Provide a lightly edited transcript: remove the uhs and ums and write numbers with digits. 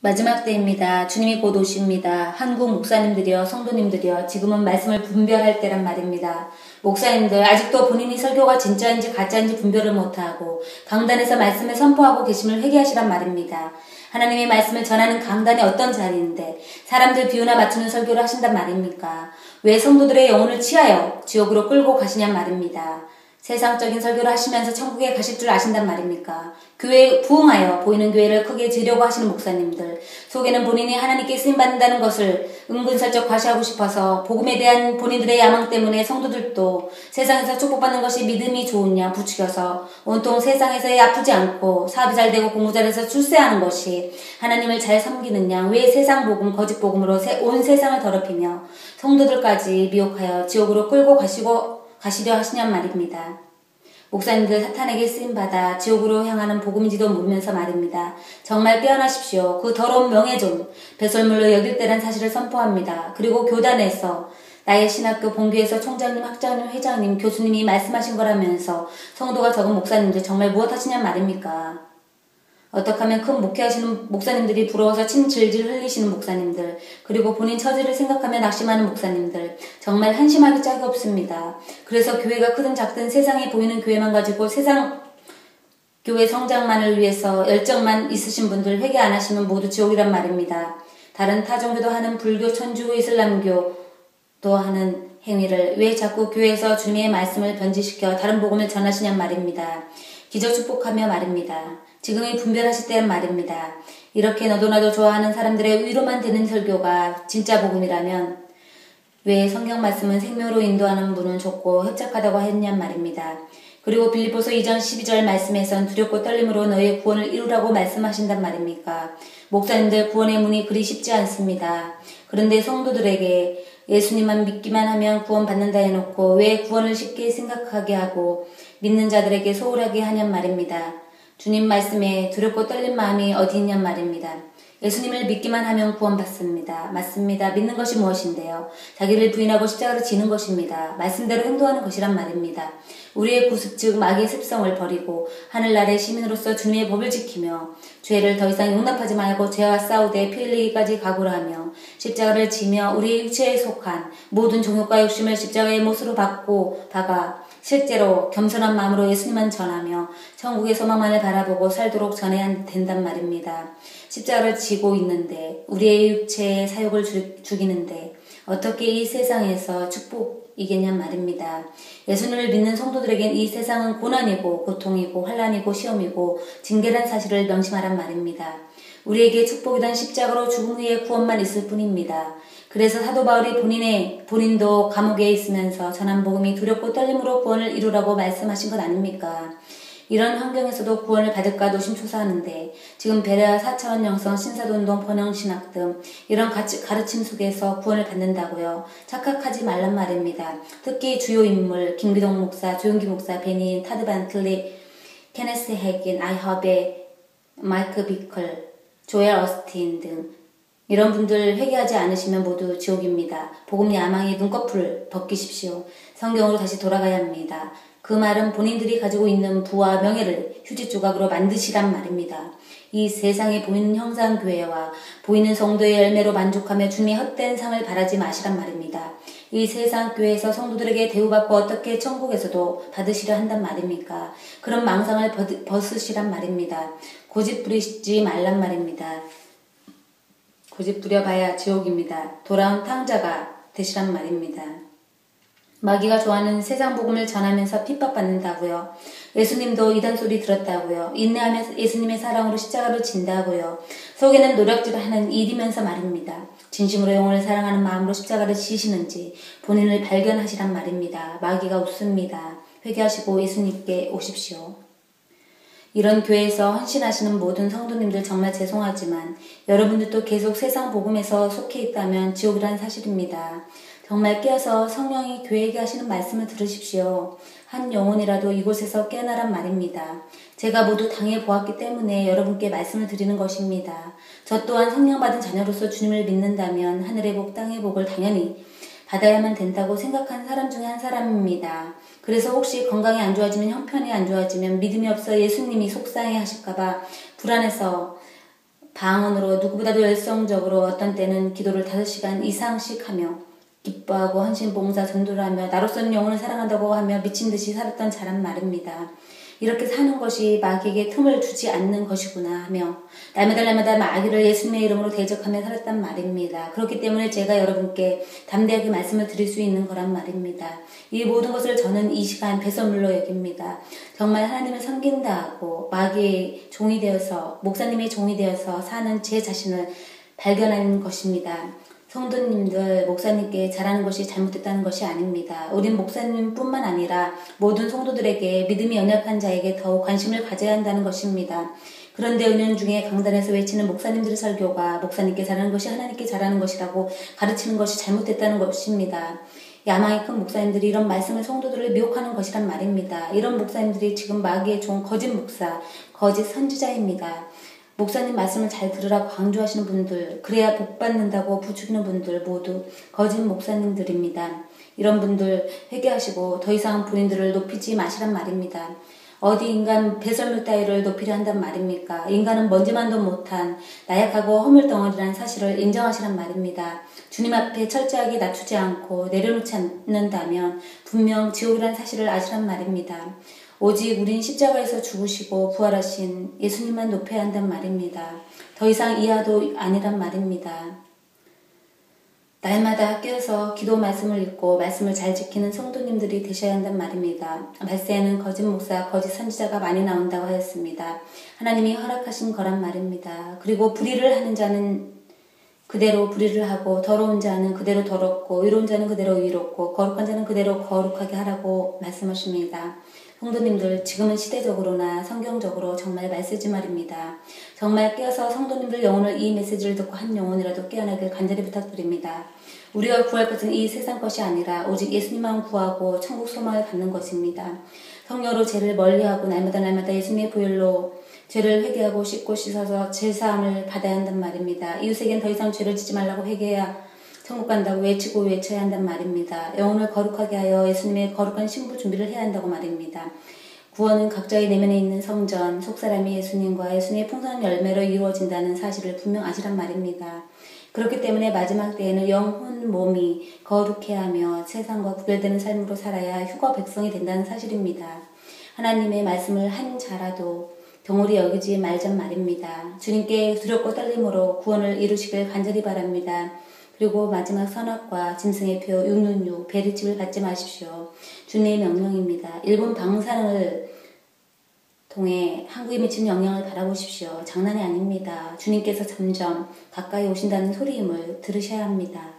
마지막 때입니다. 주님이 곧 오십니다. 한국 목사님들이여 성도님들이여 지금은 말씀을 분별할 때란 말입니다. 목사님들 아직도 본인이 설교가 진짜인지 가짜인지 분별을 못하고 강단에서 말씀을 선포하고 계심을 회개하시란 말입니다. 하나님의 말씀을 전하는 강단이 어떤 자리인데 사람들 비유나 맞추는 설교를 하신단 말입니까? 왜 성도들의 영혼을 취하여 지옥으로 끌고 가시냔 말입니다. 세상적인 설교를 하시면서 천국에 가실 줄 아신단 말입니까? 교회에 부응하여 보이는 교회를 크게 지으려고 하시는 목사님들, 속에는 본인이 하나님께 쓰임받는다는 것을 은근슬쩍 과시하고 싶어서 복음에 대한 본인들의 야망 때문에 성도들도 세상에서 축복받는 것이 믿음이 좋으냐 부추겨서 온통 세상에서 아프지 않고 사업이 잘 되고 공부 잘해서 출세하는 것이 하나님을 잘 섬기느냐, 왜 세상 복음, 거짓 복음으로 온 세상을 더럽히며 성도들까지 미혹하여 지옥으로 끌고 가시려 하시냔 말입니다. 목사님들 사탄에게 쓰임받아 지옥으로 향하는 복음인지도 모르면서 말입니다. 정말 깨어나십시오. 그 더러운 명예 좀 배설물로 여길 때란 사실을 선포합니다. 그리고 교단에서 나의 신학교 본교에서 총장님, 학장님, 회장님, 교수님이 말씀하신 거라면서 성도가 적은 목사님들 정말 무엇 하시냔 말입니까? 어떻게 하면 큰 목회하시는 목사님들이 부러워서 침 질질 흘리시는 목사님들, 그리고 본인 처지를 생각하며 낙심하는 목사님들, 정말 한심하기 짝이 없습니다. 그래서 교회가 크든 작든 세상에 보이는 교회만 가지고 세상 교회 성장만을 위해서 열정만 있으신 분들 회개 안 하시면 모두 지옥이란 말입니다. 다른 타종교도 하는 불교, 천주교, 이슬람교도 하는 행위를 왜 자꾸 교회에서 주님의 말씀을 변질시켜 다른 복음을 전하시냔 말입니다. 기적 축복하며 말입니다. 지금이 분별하실 때란 말입니다. 이렇게 너도 나도 좋아하는 사람들의 위로만 되는 설교가 진짜 복음이라면 왜 성경 말씀은 생명으로 인도하는 분은 좋고 협착하다고 했냔 말입니다. 그리고 빌립보서 2장 12절 말씀에선 두렵고 떨림으로 너의 구원을 이루라고 말씀하신단 말입니까? 목사님들 구원의 문이 그리 쉽지 않습니다. 그런데 성도들에게 예수님만 믿기만 하면 구원받는다 해놓고 왜 구원을 쉽게 생각하게 하고 믿는 자들에게 소홀하게 하냔 말입니다. 주님 말씀에 두렵고 떨린 마음이 어디 있냔 말입니다. 예수님을 믿기만 하면 구원받습니다. 맞습니다. 믿는 것이 무엇인데요? 자기를 부인하고 십자가를 지는 것입니다. 말씀대로 행동하는 것이란 말입니다. 우리의 구습 즉 마귀의 습성을 버리고 하늘나라의 시민으로서 주님의 법을 지키며 죄를 더 이상 용납하지 말고 죄와 싸우되 피 흘리기까지 각오를 하며 십자가를 지며 우리의 육체에 속한 모든 종욕과 욕심을 십자가의 못으로 박아 실제로 겸손한 마음으로 예수님만 전하며 천국의 소망만을 바라보고 살도록 전해야 된단 말입니다. 십자가를 지고 있는데 우리의 육체의 사욕을 죽이는데 어떻게 이 세상에서 축복이겠냔 말입니다. 예수님을 믿는 성도들에겐 이 세상은 고난이고 고통이고 환난이고 시험이고 징계란 사실을 명심하란 말입니다. 우리에게 축복이란 십자가로 죽음 후에 구원만 있을 뿐입니다. 그래서 사도 바울이 본인도 감옥에 있으면서 전한 복음이 두렵고 떨림으로 구원을 이루라고 말씀하신 것 아닙니까? 이런 환경에서도 구원을 받을까 노심초사하는데 지금 베레아 4차원 영성, 신사도운동, 번영신학 등 이런 가르침 속에서 구원을 받는다고요. 착각하지 말란 말입니다. 특히 주요 인물 김기동 목사, 조용기 목사, 베니인, 타드 반틀리, 케네스 해긴, 아이허베, 마이크 비클, 조엘 어스틴 등 이런 분들 회개하지 않으시면 모두 지옥입니다. 복음 야망의 눈꺼풀을 벗기십시오. 성경으로 다시 돌아가야 합니다. 그 말은 본인들이 가지고 있는 부와 명예를 휴지 조각으로 만드시란 말입니다. 이 세상에 보이는 형상교회와 보이는 성도의 열매로 만족하며 주님의 헛된 상을 바라지 마시란 말입니다. 이 세상 교회에서 성도들에게 대우받고 어떻게 천국에서도 받으시려 한단 말입니까? 그런 망상을 벗으시란 말입니다. 고집 부리지 말란 말입니다. 고집 부려봐야 지옥입니다. 돌아온 탕자가 되시란 말입니다. 마귀가 좋아하는 세상 복음을 전하면서 핍박받는다고요. 예수님도 이단 소리 들었다고요. 인내하며 예수님의 사랑으로 십자가를 진다고요. 속에는 노력질을 하는 일이면서 말입니다. 진심으로 영혼을 사랑하는 마음으로 십자가를 지시는지 본인을 발견하시란 말입니다. 마귀가 웃습니다. 회개하시고 예수님께 오십시오. 이런 교회에서 헌신하시는 모든 성도님들 정말 죄송하지만 여러분들도 계속 세상 복음에서 속해 있다면 지옥이란 사실입니다. 정말 깨어서 성령이 교회에게 하시는 말씀을 들으십시오. 한 영혼이라도 이곳에서 깨어나란 말입니다. 제가 모두 당해보았기 때문에 여러분께 말씀을 드리는 것입니다. 저 또한 성령받은 자녀로서 주님을 믿는다면 하늘의 복, 땅의 복을 당연히 받아야만 된다고 생각한 사람 중에 한 사람입니다. 그래서 혹시 건강이 안 좋아지면, 형편이 안 좋아지면, 믿음이 없어 예수님이 속상해 하실까봐 불안해서 방언으로 누구보다도 열성적으로 어떤 때는 기도를 5시간 이상씩 하며 기뻐하고 헌신봉사 전도를 하며 나로서는 영혼을 사랑한다고 하며 미친듯이 살았던 자란 말입니다. 이렇게 사는 것이 마귀에게 틈을 주지 않는 것이구나 하며 날마다 마귀를 예수님의 이름으로 대적하며 살았단 말입니다. 그렇기 때문에 제가 여러분께 담대하게 말씀을 드릴 수 있는 거란 말입니다. 이 모든 것을 저는 이 시간 배설물로 여깁니다. 정말 하나님을 섬긴다 하고 마귀의 종이 되어서 목사님의 종이 되어서 사는 제 자신을 발견하는 것입니다. 성도님들, 목사님께 잘하는 것이 잘못됐다는 것이 아닙니다. 우린 목사님뿐만 아니라 모든 성도들에게 믿음이 연약한 자에게 더욱 관심을 가져야 한다는 것입니다. 그런데 은연 중에 강단에서 외치는 목사님들의 설교가 목사님께 잘하는 것이 하나님께 잘하는 것이라고 가르치는 것이 잘못됐다는 것입니다. 야망이 큰 목사님들이 이런 말씀을 성도들을 미혹하는 것이란 말입니다. 이런 목사님들이 지금 마귀의 종 거짓 목사, 거짓 선지자입니다. 목사님 말씀을 잘 들으라고 강조하시는 분들, 그래야 복 받는다고 부추기는 분들 모두 거짓 목사님들입니다. 이런 분들 회개하시고 더 이상 본인들을 높이지 마시란 말입니다. 어디 인간 배설물 따위를 높이려 한단 말입니까? 인간은 먼지만도 못한 나약하고 허물덩어리라는 사실을 인정하시란 말입니다. 주님 앞에 철저하게 낮추지 않고 내려놓지 않는다면 분명 지옥이라는 사실을 아시란 말입니다. 오직 우린 십자가에서 죽으시고 부활하신 예수님만 높여야 한단 말입니다. 더 이상 이하도 아니란 말입니다. 날마다 깨어서 기도 말씀을 읽고 말씀을 잘 지키는 성도님들이 되셔야 한단 말입니다. 말세에는 거짓 목사, 거짓 선지자가 많이 나온다고 하였습니다. 하나님이 허락하신 거란 말입니다. 그리고 불의를 하는 자는 그대로 불의를 하고 더러운 자는 그대로 더럽고 의로운 자는 그대로 의롭고 거룩한 자는 그대로 거룩하게 하라고 말씀하십니다. 성도님들, 지금은 시대적으로나 성경적으로 정말 말쓰지 말입니다. 정말 깨어서 성도님들 영혼을 이 메시지를 듣고 한 영혼이라도 깨어나길 간절히 부탁드립니다. 우리가 구할 것은 이 세상 것이 아니라 오직 예수님만 구하고 천국 소망을 갖는 것입니다. 성령으로 죄를 멀리하고 날마다 예수님의 보혈로 죄를 회개하고 씻고 씻어서 죄사함을 받아야 한단 말입니다. 이웃에겐 더 이상 죄를 짓지 말라고 회개해야 천국 간다고 외치고 외쳐야 한단 말입니다. 영혼을 거룩하게 하여 예수님의 거룩한 신부 준비를 해야 한다고 말입니다. 구원은 각자의 내면에 있는 성전, 속사람이 예수님과 예수님의 풍성한 열매로 이루어진다는 사실을 분명 아시란 말입니다. 그렇기 때문에 마지막 때에는 영혼, 몸이 거룩해야 하며 세상과 구별되는 삶으로 살아야 휴거 백성이 된다는 사실입니다. 하나님의 말씀을 한 자라도 경홀히 여기지 말잔 말입니다. 주님께 두렵고 떨림으로 구원을 이루시길 간절히 바랍니다. 그리고 마지막 선악과 짐승의 표 666 베리칩을 받지 마십시오. 주님의 명령입니다. 일본 방산을 통해 한국에 미치는 영향을 바라보십시오. 장난이 아닙니다. 주님께서 점점 가까이 오신다는 소리임을 들으셔야 합니다.